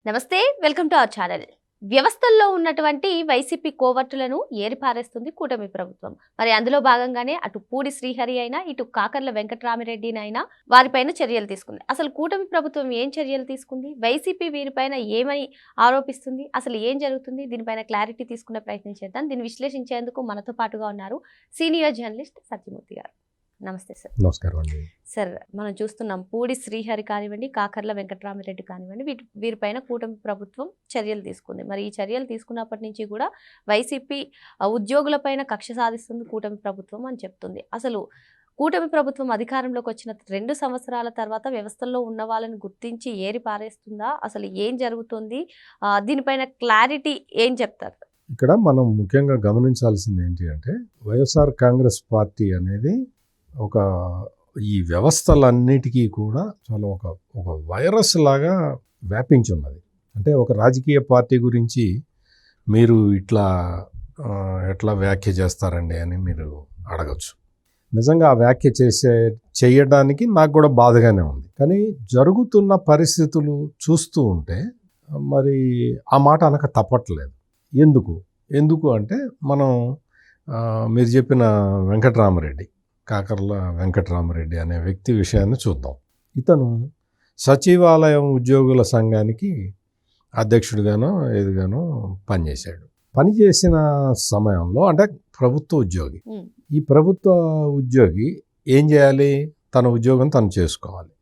నమస్తే, welcome to our channel. వ్యవస్థల్లో ఉన్నటువంటి వైసీపీ కోవర్టులను ఏరిపారేస్తుంది కూటమి ప్రభుత్వం. మరి అందులో భాగంగానే అటు పూడి శ్రీహరి అయినా ఇటు కాకర్ల వెంకటరామిరెడ్డినైనా వారిపైన చర్యలు తీసుకుంది. అసలు కూటమి ప్రభుత్వం ఏం చర్యలు తీసుకుంది? వైసీపీ వీరిపైన ఏమని ఆరోపిస్తుంది? అసలు ఏం జరుగుతుంది? దీనిపైన క్లారిటీ తీసుకునే ప్రయత్నం చేద్దాం. దీన్ని విశ్లేషించేందుకు మనతో పాటుగా ఉన్నారు సీనియర్ జర్నలిస్ట్ సత్యమూర్తి గారు. నమస్తే సార్. నమస్కారం అండి. సార్, మనం చూస్తున్నాం పూడి శ్రీహరి కానివ్వండి, కాకర్ల వెంకటరామిరెడ్డి కానివ్వండి, వీరిపైన కూటమి ప్రభుత్వం చర్యలు తీసుకుంది. మరి ఈ చర్యలు తీసుకున్నప్పటి నుంచి కూడా వైసీపీ ఉద్యోగులపైన కక్ష సాధిస్తుంది కూటమి ప్రభుత్వం అని చెప్తుంది. అసలు కూటమి ప్రభుత్వం అధికారంలోకి వచ్చిన 2 సంవత్సరాల తర్వాత వ్యవస్థల్లో ఉన్న వాళ్ళని గుర్తించి ఏరి పారేస్తుందా? అసలు ఏం జరుగుతుంది? దీనిపైన క్లారిటీ ఏం చెప్తారు? ఇక్కడ మనం ముఖ్యంగా గమనించాల్సింది ఏంటి అంటే, వైఎస్ఆర్ కాంగ్రెస్ పార్టీ అనేది ఈ వ్యవస్థలన్నిటికీ కూడా చాలా ఒక వైరస్ లాగా వ్యాపించి ఉన్నది. అంటే ఒక రాజకీయ పార్టీ గురించి మీరు ఎట్లా వ్యాఖ్య చేస్తారండి అని మీరు అడగచ్చు. నిజంగా ఆ వ్యాఖ్య చేయడానికి నాకు కూడా బాధగానే ఉంది. కానీ జరుగుతున్న పరిస్థితులు చూస్తూ ఉంటే మరి ఆ మాట అనక తప్పట్లేదు. ఎందుకు అంటే మనం మీరు చెప్పిన వెంకటరామరెడ్డి, కాకర్ల వెంకటరామరెడ్డి అనే వ్యక్తి విషయాన్ని చూద్దాం. ఇతను సచివాలయం ఉద్యోగుల సంఘానికి అధ్యక్షుడిగానో ఏదిగానో పనిచేశాడు. పనిచేసిన సమయంలో అంటే ప్రభుత్వ ఉద్యోగి. ఈ ప్రభుత్వ ఉద్యోగి ఏం చేయాలి? తన ఉద్యోగం తను చేసుకోవాలి.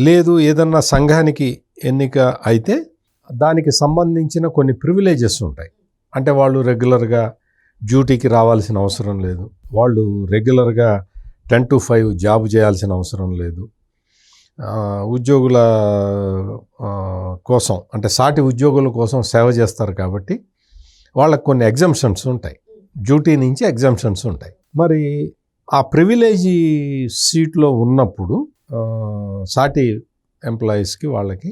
లేదు ఏదన్నా సంఘానికి ఎన్నిక అయితే దానికి సంబంధించిన కొన్ని ప్రివిలేజెస్ ఉంటాయి. అంటే వాళ్ళు రెగ్యులర్గా డ్యూటీకి రావాల్సిన అవసరం లేదు, వాళ్ళు రెగ్యులర్గా 10 to 5 జాబ్ చేయాల్సిన అవసరం లేదు. ఉద్యోగుల కోసం అంటే సాటి ఉద్యోగుల కోసం సేవ చేస్తారు కాబట్టి వాళ్ళకు కొన్ని ఎగ్జంప్షన్స్ ఉంటాయి, డ్యూటీ నుంచి ఎగ్జంప్షన్స్ ఉంటాయి. మరి ఆ ప్రివిలేజీ సీట్లో ఉన్నప్పుడు సాటి ఎంప్లాయీస్కి వాళ్ళకి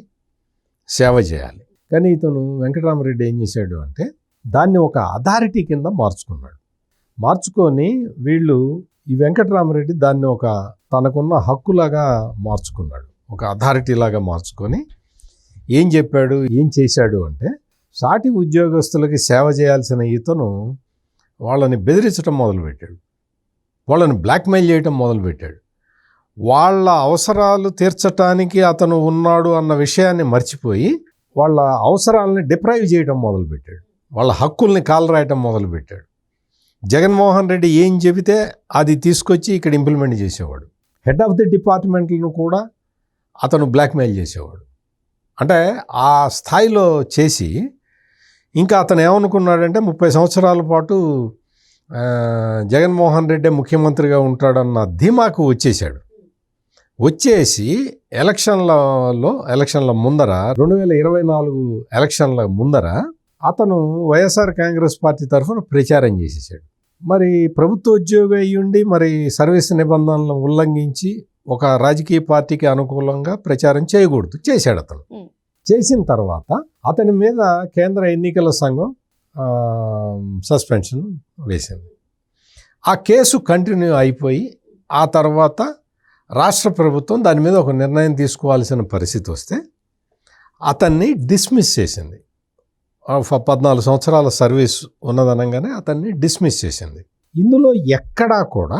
సేవ చేయాలి. కానీ ఇతను వెంకటరామరెడ్డి ఏం చేశాడు అంటే దాన్ని ఒక అథారిటీ కింద మార్చుకొని వీళ్ళు ఈ వెంకటరామరెడ్డి దాన్ని తనకున్న హక్కులాగా మార్చుకున్నాడు. ఒక అథారిటీ లాగా మార్చుకొని ఏం చేశాడు అంటే సాటి ఉద్యోగస్తులకి సేవ చేయాల్సిన ఇతను వాళ్ళని బెదిరించడం మొదలుపెట్టాడు, వాళ్ళని బ్లాక్మెయిల్ చేయటం మొదలుపెట్టాడు. వాళ్ళ అవసరాలు తీర్చటానికి అతను ఉన్నాడు అన్న విషయాన్ని మర్చిపోయి వాళ్ళ అవసరాలని డిప్రైవ్ చేయడం మొదలుపెట్టాడు, వాళ్ళ హక్కుల్ని కాలరాయటం మొదలుపెట్టాడు. జగన్మోహన్ రెడ్డి ఏం చెబితే అది తీసుకొచ్చి ఇక్కడ ఇంప్లిమెంట్ చేసేవాడు. హెడ్ ఆఫ్ ది డిపార్ట్మెంట్లను కూడా అతను బ్లాక్మెయిల్ చేసేవాడు. అంటే ఆ స్థాయిలో చేసి ఇంకా అతను ఏమనుకున్నాడంటే 30 సంవత్సరాల పాటు జగన్మోహన్ రెడ్డి ముఖ్యమంత్రిగా ఉంటాడన్న ధీమాకు వచ్చేసి ఎలక్షన్ల ముందర 2024 ఎలక్షన్ల ముందర అతను వైఎస్ఆర్ కాంగ్రెస్ పార్టీ తరఫున ప్రచారం చేసేసాడు. మరి ప్రభుత్వ ఉద్యోగి అయ్యుండి మరి సర్వీస్ నిబంధనలను ఉల్లంఘించి ఒక రాజకీయ పార్టీకి అనుకూలంగా ప్రచారం చేయకూడదు, చేశాడు. అతను చేసిన తర్వాత అతని మీద కేంద్ర ఎన్నికల సంఘం సస్పెన్షన్ వేసింది. ఆ కేసు కంటిన్యూ అయిపోయి ఆ తర్వాత రాష్ట్ర ప్రభుత్వం దాని మీద ఒక నిర్ణయం తీసుకోవాల్సిన పరిస్థితి వస్తే అతన్ని డిస్మిస్ చేసింది. 14 సంవత్సరాల సర్వీస్ ఉన్నదనగానే అతన్ని డిస్మిస్ చేసింది. ఇందులో ఎక్కడా కూడా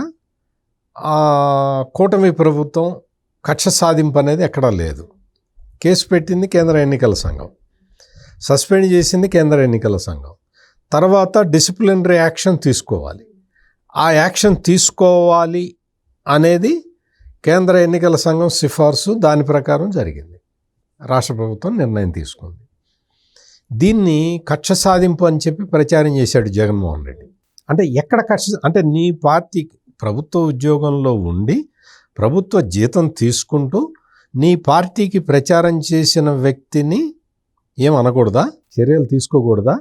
కూటమి ప్రభుత్వం కక్ష సాధింపు అనేది ఎక్కడా లేదు. కేసు పెట్టింది కేంద్ర ఎన్నికల సంఘం, సస్పెండ్ చేసింది కేంద్ర ఎన్నికల సంఘం. తర్వాత డిసిప్లినరీ యాక్షన్ తీసుకోవాలి. ఆ యాక్షన్ తీసుకోవాలి అనేది కేంద్ర ఎన్నికల సంఘం సిఫార్సు, దాని ప్రకారం జరిగింది. రాష్ట్ర ప్రభుత్వం నిర్ణయం తీసుకుంది. దీన్ని కక్ష సాధింపు అని చెప్పి ప్రచారం చేశాడు జగన్మోహన్ రెడ్డి. అంటే ఎక్కడ అంటే నీ పార్టీ ప్రభుత్వ ఉద్యోగంలో ఉండి ప్రభుత్వ జీతం తీసుకుంటూ నీ పార్టీకి ప్రచారం చేసిన వ్యక్తిని ఏమనకూడదా? చర్యలు తీసుకోకూడదా?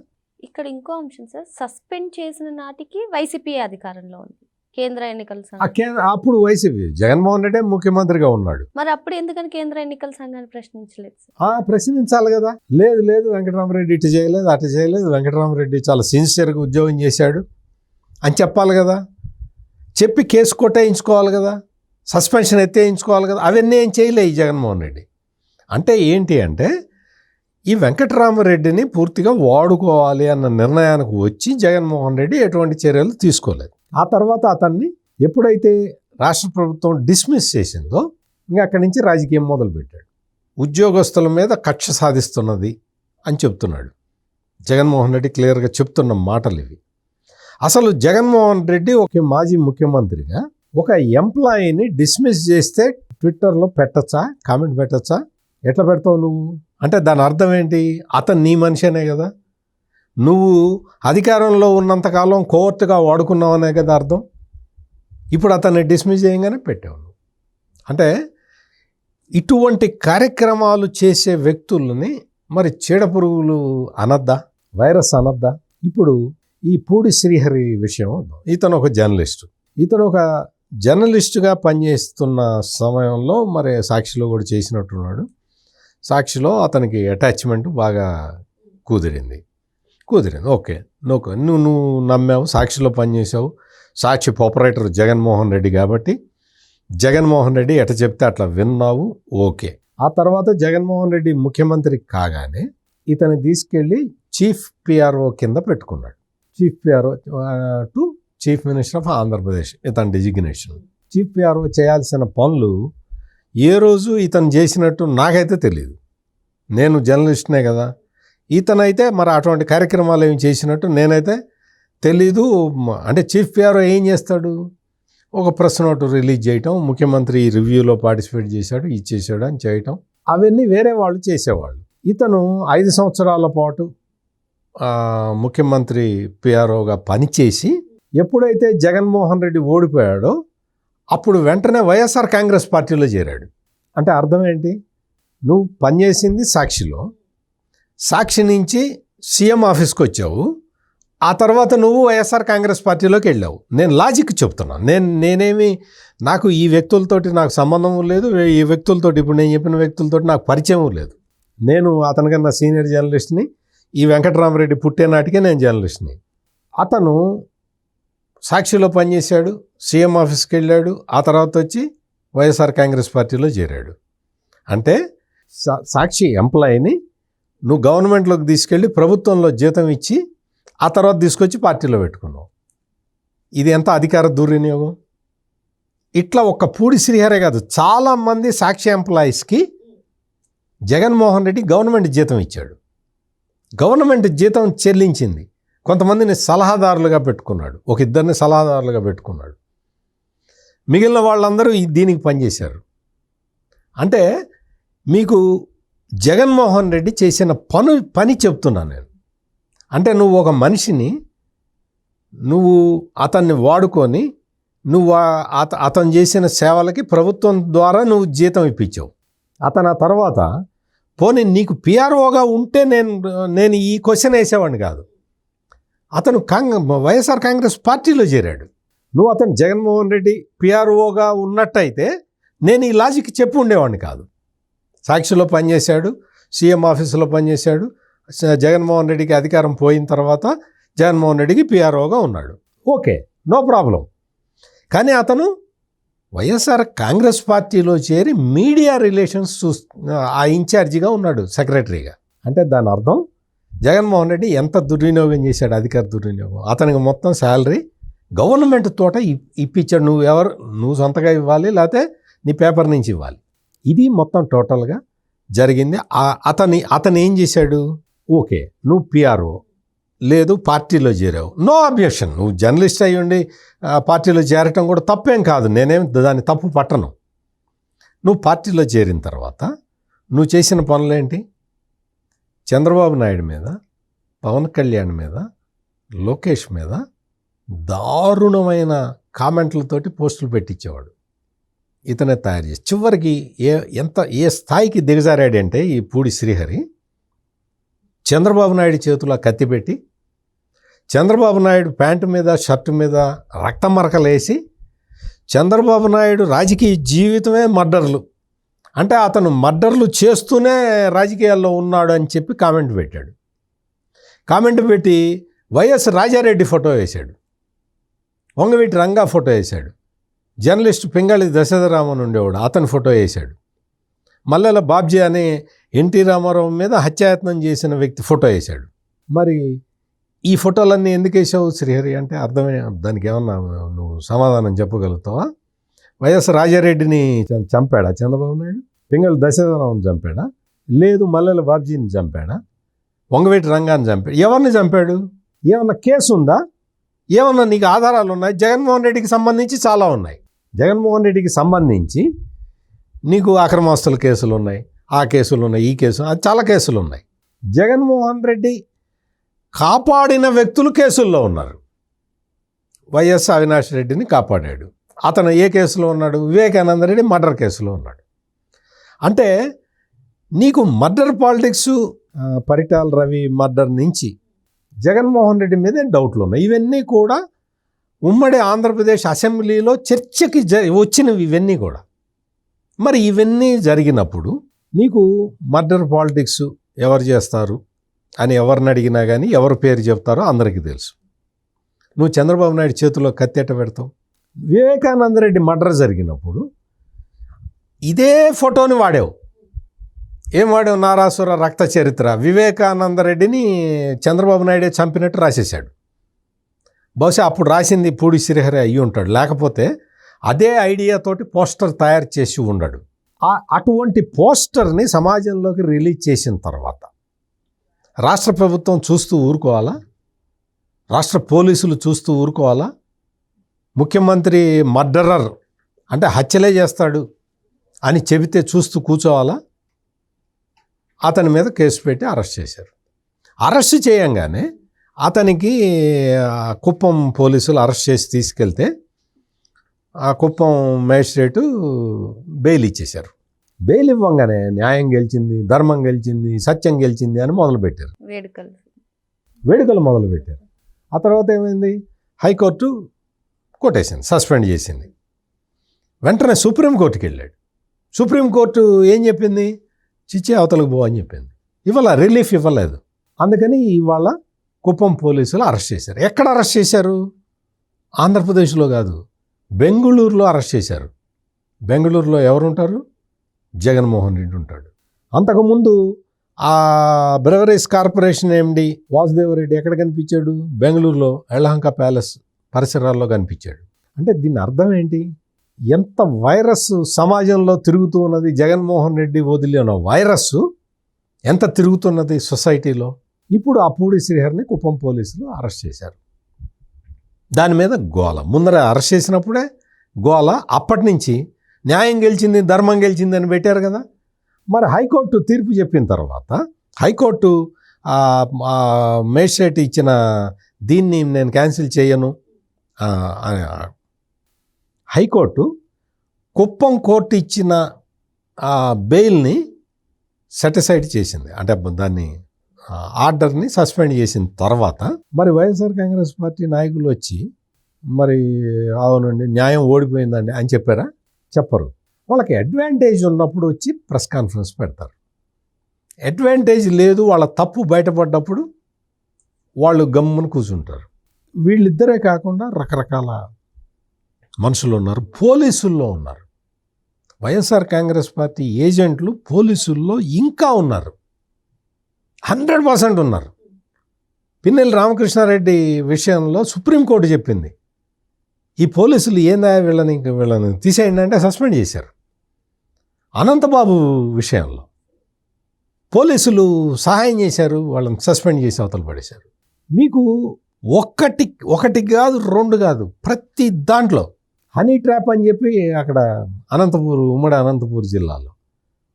ఇక్కడ ఇంకో అంశం సార్, సస్పెండ్ చేసిన నాటికి వైసీపీ అధికారంలో ఉంది, కేంద్ర ఎన్నికల సంఘం. అప్పుడు వైసీపీ జగన్మోహన్ రెడ్డి ముఖ్యమంత్రిగా ఉన్నాడు. మరి అప్పుడు ఎందుకని కేంద్ర ఎన్నికల సంఘాన్ని ప్రశ్నించలేదు? ప్రశ్నించాలి కదా. లేదు వెంకటరామరెడ్డి ఇటు చేయలేదు అటు చేయలేదు, వెంకటరామరెడ్డి చాలా సిన్సియర్గా ఉద్యోగం చేశాడు అని చెప్పాలి కదా. చెప్పి కేసు కొట్టేయించుకోవాలి కదా, సస్పెన్షన్ ఎత్తేయించుకోవాలి కదా. అవన్నీ ఏం చేయలే ఈ జగన్మోహన్ రెడ్డి. అంటే ఏంటి అంటే ఈ వెంకటరామరెడ్డిని పూర్తిగా వాడుకోవాలి అన్న నిర్ణయానికి వచ్చి జగన్మోహన్ రెడ్డి ఎటువంటి చర్యలు తీసుకోలేదు. ఆ తర్వాత అతన్ని ఎప్పుడైతే రాష్ట్ర ప్రభుత్వం డిస్మిస్ చేసిందో ఇంకా అక్కడి నుంచి రాజకీయం మొదలుపెట్టాడు. ఉద్యోగస్తుల మీద కక్ష సాధిస్తున్నది అని చెప్తున్నాడు. జగన్మోహన్ రెడ్డి క్లియర్గా చెప్తున్న మాటలు ఇవి. అసలు జగన్మోహన్ రెడ్డి ఒక మాజీ ముఖ్యమంత్రిగా ఒక ఎంప్లాయీని డిస్మిస్ చేస్తే ట్విట్టర్లో పెట్టచ్చా, కామెంట్ పెట్టచ్చా? ఎట్లా పెడతావు నువ్వు? అంటే దాని అర్థం ఏంటి? అతను నీ మనిషినే కదా, నువ్వు అధికారంలో ఉన్నంతకాలం కోర్టుగా వాడుకున్నావనే కదా అర్థం. ఇప్పుడు అతన్ని డిస్మిస్ చేయగానే పెట్టావు నువ్వు. అంటే ఇటువంటి కార్యక్రమాలు చేసే వ్యక్తులని మరి చీడపురుగులు అనద్దా, వైరస్ అనద్దా? ఇప్పుడు ఈ పూడి శ్రీహరి విషయం, ఇతను ఒక జర్నలిస్టు. ఇతను ఒక జర్నలిస్టుగా పనిచేస్తున్న సమయంలో మరి సాక్షిలో కూడా చేసినట్టున్నాడు. సాక్షిలో అతనికి అటాచ్మెంట్ బాగా కుదిరింది. ఓకే, నువ్వు నమ్మావు, సాక్షిలో పనిచేసావు. సాక్షి ఆపరేటర్ జగన్మోహన్ రెడ్డి కాబట్టి జగన్మోహన్ రెడ్డి ఎట చెప్తే అట్లా విన్నావు, ఓకే. ఆ తర్వాత జగన్మోహన్ రెడ్డి ముఖ్యమంత్రి కాగానే ఇతను తీసుకెళ్ళి చీఫ్ పిఆర్ఓ కింద పెట్టుకున్నాడు. Chief PRO to chief minister of Andhra Pradesh ఇతని డిజిగ్నేషన్. చీఫ్ పిఆర్ఓ చేయాల్సిన పనులు ఏ రోజు ఇతను చేసినట్టు నాకైతే తెలియదు. నేను జర్నలిస్ట్నే కదా, ఇతనైతే మరి అటువంటి కార్యక్రమాలు ఏమి చేసినట్టు నేనైతే తెలీదు. అంటే చీఫ్ పిఆర్ఓ ఏం చేస్తాడు? ఒక ప్రెస్ నోట్ రిలీజ్ చేయటం, ముఖ్యమంత్రి రివ్యూలో పార్టిసిపేట్ చేశాడు, ఇచ్చేసాడు అని చేయటం, అవన్నీ వేరే వాళ్ళు చేసేవాళ్ళు. ఇతను 5 సంవత్సరాల పాటు ముఖ్యమంత్రి పిఆర్ఓగా పనిచేసి ఎప్పుడైతే జగన్మోహన్ రెడ్డి ఓడిపోయాడో అప్పుడు వెంటనే వైఎస్ఆర్ కాంగ్రెస్ పార్టీలో చేరాడు. అంటే అర్థం ఏంటి? నువ్వు పనిచేసింది సాక్షిలో, సాక్షి నుంచి సీఎం ఆఫీస్కి వచ్చావు, ఆ తర్వాత నువ్వు వైఎస్ఆర్ కాంగ్రెస్ పార్టీలోకి వెళ్ళావు. నేను లాజిక్ చెప్తున్నాను. నేనేమి నాకు ఈ వ్యక్తులతోటి నాకు సంబంధం లేదు, ఈ వ్యక్తులతోటి ఇప్పుడు నేను చెప్పిన వ్యక్తులతోటి నాకు పరిచయం లేదు. నేను అతనికన్నా సీనియర్ జర్నలిస్ట్ని. ఈ వెంకటరామరెడ్డి పుట్టేనాటికే నేను జర్నలిస్ట్ని. అతను సాక్షిలో పనిచేశాడు, సీఎం ఆఫీస్కి వెళ్ళాడు, ఆ తర్వాత వచ్చి వైఎస్ఆర్ కాంగ్రెస్ పార్టీలో చేరాడు. అంటే సాక్షి ఎంప్లాయీని నువ్వు గవర్నమెంట్లోకి తీసుకెళ్ళి ప్రభుత్వంలో జీతం ఇచ్చి ఆ తర్వాత తీసుకొచ్చి పార్టీలో పెట్టుకున్నావు. ఇది ఎంత అధికార దుర్వినియోగం! ఇట్లా ఒక్క పూడి శ్రీహరే కాదు, చాలామంది సాక్షి ఎంప్లాయీస్కి జగన్మోహన్ రెడ్డి గవర్నమెంట్ జీతం ఇచ్చాడు. గవర్నమెంట్ జీతం చెల్లించింది. కొంతమందిని సలహాదారులుగా పెట్టుకున్నాడు, ఒక ఇద్దరిని సలహాదారులుగా పెట్టుకున్నాడు. మిగిలిన వాళ్ళందరూ దీనికి పనిచేశారు. అంటే మీకు జగన్మోహన్ రెడ్డి చేసిన పని చెప్తున్నాను నేను. అంటే నువ్వు ఒక మనిషిని అతన్ని వాడుకొని అతను చేసిన సేవలకి ప్రభుత్వం ద్వారా నువ్వు జీతం ఇప్పించావు. అతను ఆ తర్వాత పోనీ నీకు పిఆర్ఓగా ఉంటే నేను ఈ క్వశ్చన్ వేసేవాడిని కాదు. అతను వైఎస్ఆర్ కాంగ్రెస్ పార్టీలో చేరాడు. నువ్వు అతను జగన్మోహన్ రెడ్డి పిఆర్ఓగా ఉన్నట్టయితే నేను ఈ లాజిక్ చెప్పి ఉండేవాడిని కాదు. సాక్షిలో పనిచేశాడు, సీఎం ఆఫీసులో పనిచేశాడు. జగన్మోహన్ రెడ్డికి అధికారం పోయిన తర్వాత జగన్మోహన్ రెడ్డికి పిఆర్ఓగా ఉన్నాడు, ఓకే, నో ప్రాబ్లం. కానీ అతను వైఎస్ఆర్ కాంగ్రెస్ పార్టీలో చేరి మీడియా రిలేషన్స్ ఆ ఇన్ఛార్జిగా ఉన్నాడు, సెక్రటరీగా. అంటే దాని అర్థం జగన్మోహన్ రెడ్డి ఎంత దుర్వినియోగం చేశాడు, అధికార దుర్వినియోగం. అతనికి మొత్తం శాలరీ గవర్నమెంట్ తోట ఇప్పించాడు. నువ్వు సొంతగా ఇవ్వాలి, లేకపోతే నీ పేపర్ నుంచి ఇవ్వాలి. ఇది మొత్తం టోటల్గా జరిగింది. అతను ఏం చేశాడు? ఓకే, నువ్వు పిఆర్ఓ లేదు, పార్టీలో చేరావు, నో అబ్జెక్షన్. నువ్వు జర్నలిస్ట్ అయ్యి ఉండి పార్టీలో చేరటం కూడా తప్పేం కాదు, నేనేం దాన్ని తప్పు పట్టను. నువ్వు పార్టీలో చేరిన తర్వాత నువ్వు చేసిన పనులేంటి? చంద్రబాబు నాయుడు మీద, పవన్ కళ్యాణ్ మీద, లోకేష్ మీద దారుణమైన కామెంట్లతోటి పోస్టులు పెట్టించేవాడు. ఇతనే తయారు చేసి చివరికి ఏ స్థాయికి దిగజారాడంటే ఈ పూడి శ్రీహరి చంద్రబాబు నాయుడు చేతిలో కత్తి పెట్టి, చంద్రబాబు నాయుడు ప్యాంటు మీద షర్టు మీద రక్త మరకలేసి, చంద్రబాబు నాయుడు రాజకీయ జీవితమే మర్డర్లు, అంటే అతను మర్డర్లు చేస్తూనే రాజకీయాల్లో ఉన్నాడు అని చెప్పి కామెంట్ పెట్టాడు. కామెంట్ పెట్టి వైఎస్ రాజారెడ్డి ఫోటో వేశాడు, వంగవీటి రంగా ఫోటో వేశాడు, జర్నలిస్ట్ పింగళి దశరథరామన్ ఉండేవాడు, అతని ఫోటో వేశాడు, మల్లెల బాబ్జీ అని ఎన్టీ రామారావు మీద హత్యాయత్నం చేసిన వ్యక్తి ఫోటో వేశాడు. మరి ఈ ఫోటోలన్నీ ఎందుకు వేసావు శ్రీహరి అంటే అర్థమే, దానికి ఏమన్నా నువ్వు సమాధానం చెప్పగలుగుతావా? వైఎస్ రాజారెడ్డిని చంపాడా చంద్రబాబు నాయుడు? పింగళి దశరథరావుని చంపాడా? లేదు మల్లెల బాబ్జీని చంపాడా? వంగవేటి రంగాన్ని చంపాడు? ఎవరిని చంపాడు? ఏమన్నా కేసు ఉందా? ఏమన్నా నీకు ఆధారాలు ఉన్నాయి? జగన్మోహన్ రెడ్డికి సంబంధించి చాలా ఉన్నాయి. జగన్మోహన్ రెడ్డికి సంబంధించి నీకు అక్రమాస్తుల కేసులు ఉన్నాయి, ఆ కేసులు ఉన్నాయి, ఈ కేసు, అది చాలా కేసులు ఉన్నాయి. జగన్మోహన్ రెడ్డి కాపాడిన వ్యక్తులు కేసుల్లో ఉన్నారు. వైఎస్ అవినాష్ రెడ్డిని కాపాడాడు. అతను ఏ కేసులో ఉన్నాడు? వివేకానంద రెడ్డి మర్డర్ కేసులో ఉన్నాడు. అంటే నీకు murder politics, Paritala Ravi murder నుంచి జగన్మోహన్ రెడ్డి మీదే డౌట్లు ఉన్నాయి. ఇవన్నీ కూడా ఉమ్మడి ఆంధ్రప్రదేశ్ అసెంబ్లీలో చర్చకి వచ్చినవి ఇవన్నీ కూడా. మరి ఇవన్నీ జరిగినప్పుడు నీకు మర్డర్ పాలిటిక్స్ ఎవరు చేస్తారు అని ఎవరిని అడిగినా కానీ ఎవరి పేరు చెప్తారో అందరికీ తెలుసు. నువ్వు చంద్రబాబు నాయుడు చేతిలో కత్తెట్ట పెడతావు? వివేకానంద రెడ్డి మర్డర్ జరిగినప్పుడు ఇదే ఫోటోని వాడావు. ఏం వాడావు? నారాసుర రక్త చరిత్ర. వివేకానంద రెడ్డిని చంద్రబాబు నాయుడే చంపినట్టు రాసేశాడు. బహుశా అప్పుడు రాసింది పూడి శ్రీహరి అయ్యి ఉంటాడు, లేకపోతే అదే ఐడియాతోటి పోస్టర్ తయారు చేసి ఉండడు. అటువంటి పోస్టర్ని సమాజంలోకి రిలీజ్ చేసిన తర్వాత రాష్ట్ర ప్రభుత్వం చూస్తూ ఊరుకోవాలా? రాష్ట్ర పోలీసులు చూస్తూ ఊరుకోవాలా? ముఖ్యమంత్రి మర్డరర్ అంటే హత్యలే చేస్తాడు అని చెబితే చూస్తూ కూర్చోవాలా? అతని మీద కేసు పెట్టి అరెస్ట్ చేశారు. అరెస్ట్ చేయంగానే అతనికి కుప్పం పోలీసులు అరెస్ట్ చేసి తీసుకెళ్తే ఆ కుప్పం మేజిస్ట్రేటు బెయిల్ ఇచ్చేశారు. బెయిల్ ఇవ్వంగానే న్యాయం గెలిచింది, ధర్మం గెలిచింది, సత్యం గెలిచింది అని మొదలుపెట్టారు. వేడుకలు మొదలుపెట్టారు. ఆ తర్వాత ఏమైంది? హైకోర్టు కొట్టేసింది, సస్పెండ్ చేసింది. వెంటనే సుప్రీంకోర్టుకి వెళ్ళాడు. సుప్రీంకోర్టు ఏం చెప్పింది? చిచ్చి అవతలకు పో అని చెప్పింది. ఇవాళ రిలీఫ్ ఇవ్వలేదు. అందుకని ఇవాళ కుప్పం పోలీసులు అరెస్ట్ చేశారు. ఎక్కడ అరెస్ట్ చేశారు? ఆంధ్రప్రదేశ్లో కాదు, బెంగుళూరులో అరెస్ట్ చేశారు. బెంగళూరులో ఎవరుంటారు? జగన్మోహన్ రెడ్డి ఉంటాడు. అంతకుముందు ఆ బ్రెవరీస్ కార్పొరేషన్ ఎండి వాసుదేవరెడ్డి ఎక్కడ కనిపించాడు? బెంగళూరులో యలహంక ప్యాలెస్ పరిసరాల్లో కనిపించాడు. అంటే దీని అర్థం ఏంటి? ఎంత వైరస్ సమాజంలో తిరుగుతూ ఉన్నది. జగన్మోహన్ రెడ్డి వదిలిన వైరస్ ఎంత తిరుగుతున్నది సొసైటీలో. ఇప్పుడు ఆ పూడి శ్రీహరిని కుప్పం పోలీసులు అరెస్ట్ చేశారు. దాని మీద గోల. ముందర అరెస్ట్ చేసినప్పుడే గోల. అప్పటి నుంచి న్యాయం గెలిచింది, ధర్మం గెలిచింది అని పెట్టారు కదా. మరి హైకోర్టు తీర్పు చెప్పిన తర్వాత హైకోర్టు మేజిస్ట్రేట్ ఇచ్చిన దీన్ని నేను క్యాన్సిల్ చేయను, హైకోర్టు కుప్పం కోర్టు ఇచ్చిన బెయిల్ని సెటిసైడ్ చేసింది. అంటే దాన్ని ఆర్డర్ని సస్పెండ్ చేసిన తర్వాత మరి వైఎస్ఆర్ కాంగ్రెస్ పార్టీ నాయకులు వచ్చి మరి అవునండి న్యాయం ఓడిపోయిందండి అని చెప్పారా? చెప్పరు. వాళ్ళకి అడ్వాంటేజ్ ఉన్నప్పుడు వచ్చి ప్రెస్ కాన్ఫరెన్స్ పెడతారు. అడ్వాంటేజ్ లేదు, వాళ్ళ తప్పు బయటపడ్డప్పుడు వాళ్ళు గమ్మున కూర్చుంటారు. వీళ్ళిద్దరే కాకుండా రకరకాల మనుషులు ఉన్నారు, పోలీసుల్లో ఉన్నారు. వైఎస్ఆర్ కాంగ్రెస్ పార్టీ ఏజెంట్లు పోలీసుల్లో ఇంకా ఉన్నారు, 100% ఉన్నారు. పిన్నెల్లి రామకృష్ణారెడ్డి విషయంలో సుప్రీంకోర్టు చెప్పింది, ఈ పోలీసులు ఏందా వీళ్ళని తీసేయండి అంటే సస్పెండ్ చేశారు. అనంతబాబు విషయంలో పోలీసులు సహాయం చేశారు, వాళ్ళని సస్పెండ్ చేసి అవతల పడేశారు. మీకు ఒకటి కాదు, 2 కాదు, ప్రతి దాంట్లో హనీ ట్రాప్ అని చెప్పి అక్కడ ఉమ్మడి అనంతపూర్ జిల్లాలో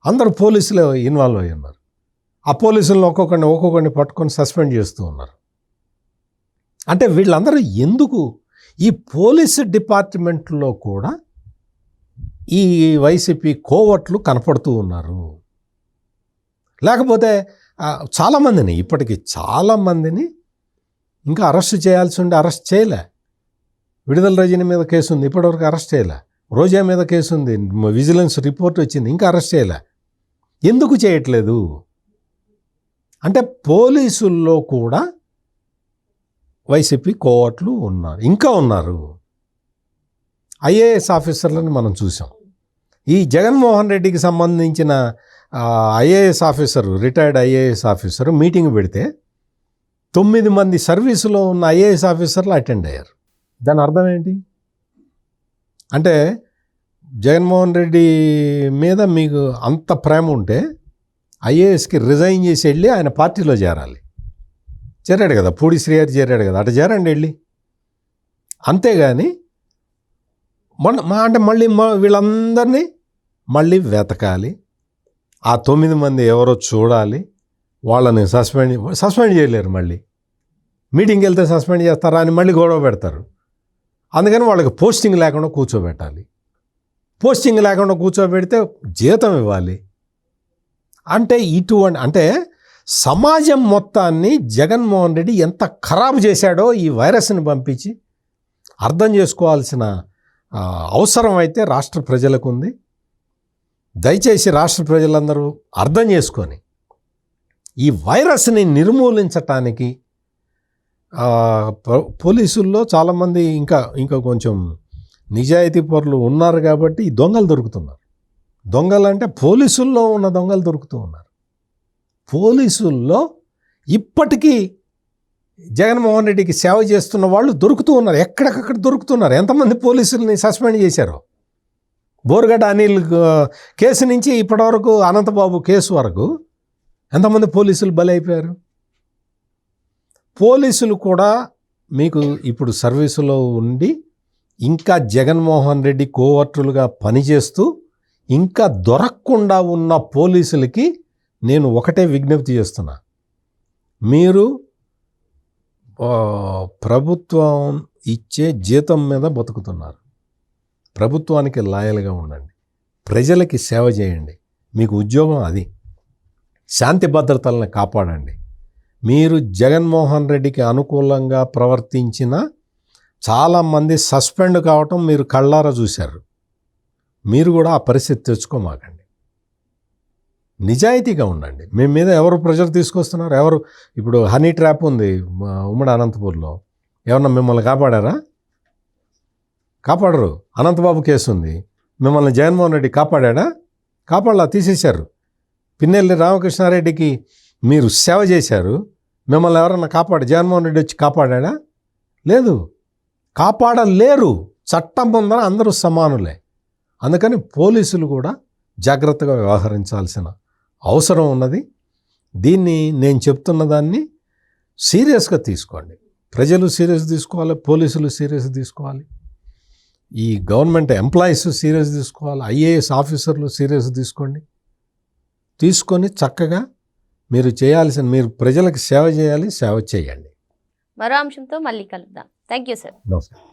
అందరూ పోలీసులు ఇన్వాల్వ్ అయ్యి ఉన్నారు. ఆ పోలీసులను ఒక్కొక్కరిని పట్టుకొని సస్పెండ్ చేస్తూ ఉన్నారు. అంటే వీళ్ళందరూ ఎందుకు ఈ పోలీసు డిపార్ట్మెంట్లో కూడా ఈ వైసీపీ కోవట్లు కనపడుతూ ఉన్నారు. లేకపోతే చాలామందిని ఇప్పటికీ చాలామందిని ఇంకా అరెస్ట్ చేయాల్సి ఉండి అరెస్ట్ చేయలే. విడుదల రజని మీద కేసు ఉంది, ఇప్పటివరకు అరెస్ట్ చేయలే. రోజా మీద కేసు ఉంది, విజిలెన్స్ రిపోర్ట్ వచ్చింది, ఇంకా అరెస్ట్ చేయలే. ఎందుకు చేయట్లేదు అంటే పోలీసుల్లో కూడా వైసీపీ కోవట్లు ఉన్నారు, ఇంకా ఉన్నారు. ఐఏఎస్ ఆఫీసర్లను మనం చూసాం. ఈ జగన్మోహన్ రెడ్డికి సంబంధించిన IAS officer, retired IAS officer meeting పెడితే 9 మంది సర్వీసులో ఉన్న ఐఏఎస్ ఆఫీసర్లు అటెండ్ అయ్యారు. దాని అర్థం ఏంటి అంటే జగన్మోహన్ రెడ్డి మీద మీకు అంత ప్రేమ ఉంటే ఐఏఎస్కి రిజైన్ చేసి వెళ్ళి ఆయన పార్టీలో చేరాలి. చేరాడు కదా, పూడి శ్రీహరి చేరాడు కదా, అటు చేరండి వెళ్ళి. అంతేగాని అంటే మళ్ళీ వీళ్ళందరినీ మళ్ళీ వెతకాలి, ఆ 9 మంది ఎవరో చూడాలి, వాళ్ళని సస్పెండ్ చేయలేరు. మళ్ళీ మీటింగ్కి వెళ్తే సస్పెండ్ చేస్తారా అని మళ్ళీ గొడవ పెడతారు. అందుకని వాళ్ళకి పోస్టింగ్ లేకుండా కూర్చోబెట్టాలి. పోస్టింగ్ లేకుండా కూర్చోబెడితే జీతం ఇవ్వాలి. అంటే అంటే సమాజం మొత్తాన్ని జగన్మోహన్ రెడ్డి ఎంత ఖరాబు చేశాడో ఈ వైరస్ని పంపించి అర్థం చేసుకోవాల్సిన అవసరం అయితే రాష్ట్ర ప్రజలకు ఉంది. దయచేసి రాష్ట్ర ప్రజలందరూ అర్థం చేసుకొని ఈ వైరస్ని నిర్మూలించటానికి పోలీసుల్లో చాలామంది ఇంకా కొంచెం నిజాయితీ పరులు ఉన్నారు కాబట్టి ఈ దొంగలు దొరుకుతున్నారు. దొంగలు అంటే పోలీసుల్లో ఉన్న దొంగలు దొరుకుతూ ఉన్నారు. పోలీసుల్లో ఇప్పటికీ జగన్మోహన్ రెడ్డికి సేవ చేస్తున్న వాళ్ళు దొరుకుతూ ఉన్నారు, ఎక్కడికక్కడ దొరుకుతున్నారు. ఎంతమంది పోలీసుల్ని సస్పెండ్ చేశారు. బోరుగడ్డ అనిల్ కేసు నుంచి ఇప్పటివరకు అనంతబాబు కేసు వరకు ఎంతమంది పోలీసులు బలైపోయారు. పోలీసులు కూడా మీకు ఇప్పుడు సర్వీసులో ఉండి ఇంకా జగన్మోహన్ రెడ్డి కోవర్టులుగా పనిచేస్తూ ఇంకా దొరకకుండా ఉన్న పోలీసులకి నేను ఒకటే విజ్ఞప్తి చేస్తున్నా. మీరు ప్రభుత్వం ఇచ్చే జీతం మీద బతుకుతున్నారు. ప్రభుత్వానికి లాయల్గా ఉండండి, ప్రజలకి సేవ చేయండి. మీకు ఉద్యోగం అది. శాంతి భద్రతలను కాపాడండి. మీరు జగన్మోహన్ రెడ్డికి అనుకూలంగా ప్రవర్తించిన చాలామంది సస్పెండ్ కావటం మీరు కళ్ళారా చూశారు. మీరు కూడా ఆ పరిస్థితి తెచ్చుకోమాకండి. నిజాయితీగా ఉండండి. మీ మీద ఎవరు ప్రెషర్ తీసుకొస్తున్నారు? ఎవరు ఇప్పుడు హనీ ట్రాప్ ఉంది ఉమ్మడి అనంతపూర్లో, ఎవరన్నా మిమ్మల్ని కాపాడారా? కాపాడరు. అనంతబాబు కేసు ఉంది, మిమ్మల్ని జగన్మోహన్ రెడ్డి కాపాడా? కాపాడలా, తీసేశారు. పిన్నెల్లి రామకృష్ణారెడ్డికి మీరు సేవ చేశారు, మిమ్మల్ని ఎవరన్నా జగన్మోహన్ రెడ్డి వచ్చి కాపాడా? లేదు, కాపాడలేరు. చట్టం ముందర అందరూ సమానులే. అందుకని పోలీసులు కూడా జాగ్రత్తగా వ్యవహరించాల్సిన అవసరం ఉన్నది. దీన్ని నేను చెప్తున్న దాన్ని సీరియస్గా తీసుకోండి. ప్రజలు సీరియస్ తీసుకోవాలి, పోలీసులు సీరియస్ తీసుకోవాలి, ఈ గవర్నమెంట్ ఎంప్లాయీస్ సీరియస్ తీసుకోవాలి, ఐఏఎస్ ఆఫీసర్లు సీరియస్ తీసుకోండి. తీసుకొని చక్కగా మీరు ప్రజలకు సేవ చేయాలి, సేవ చేయండి. మరో అంశంతో మళ్ళీ కలుద్దాం. Thank you sir. నమస్కారం.